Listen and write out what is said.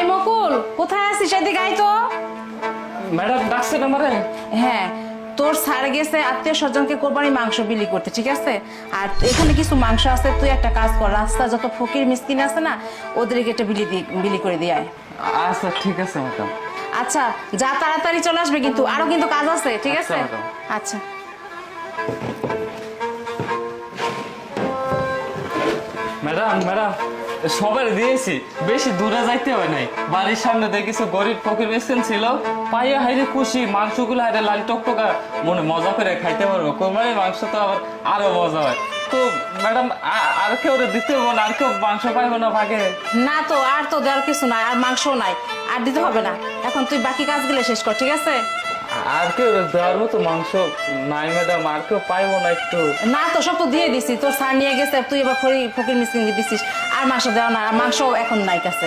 এই মকুল, কোথায় আছিস? এদিকে আয় তো। ম্যাডাম ডাকছেন আমারে? হ্যাঁ, তোর স্যার গেছে আত্মীয় স্বজনকে কোরবানি মাংস বিলি করতে, ঠিক আছে? আর এখানে কিছু মাংস আছে, তুই একটা কাজ কর, রাস্তা যত ফকির মিসকিন আছে না, ওদেরকে একটা বিলি করে দিয়ে আয়। আচ্ছা ঠিক আছে ম্যাডাম। আচ্ছা, যা তাড়াতাড়ি চলে আসবে, কিন্তু আরো কিন্তু কাজ আছে, ঠিক আচ্ছা, আছে? ম্যাডাম। আচ্ছা। ম্যাডাম ম্যাডাম সবার দিয়েছি, বেশি দূরে যাইতে হয় নাই। বাড়ির সামনে দিয়ে কিছু গরিব ফকির মিসকিন ছিল, পাইয়া হাইরে খুশি, মাংসগুলো হাইরে লাল টকটকা, মনে মজা করে খাইতে পারবো। কোরবানির মাংস তো আবার আরো মজা হয়। তো ম্যাডাম আর কেউ দিতে হবে না? আর কেউ মাংস পাইবো না ভাগে? না তো, আর তো দেওয়ার কিছু নাই, আর মাংস নাই, আর দিতে হবে না। এখন তুই বাকি কাজগুলো শেষ কর, ঠিক আছে? আর কেউ দেওয়ার মতো মাংস নাই ম্যাডাম? আর কেউ পাইবো না একটু? না তো, সব তো দিয়ে দিছি, তোর স্যার নিয়ে গেছে, তুই এবার ফকির মিসকিনকে দিছিস, আর মাংস দেওয়া না, আর মাংস এখন নাই কাছে।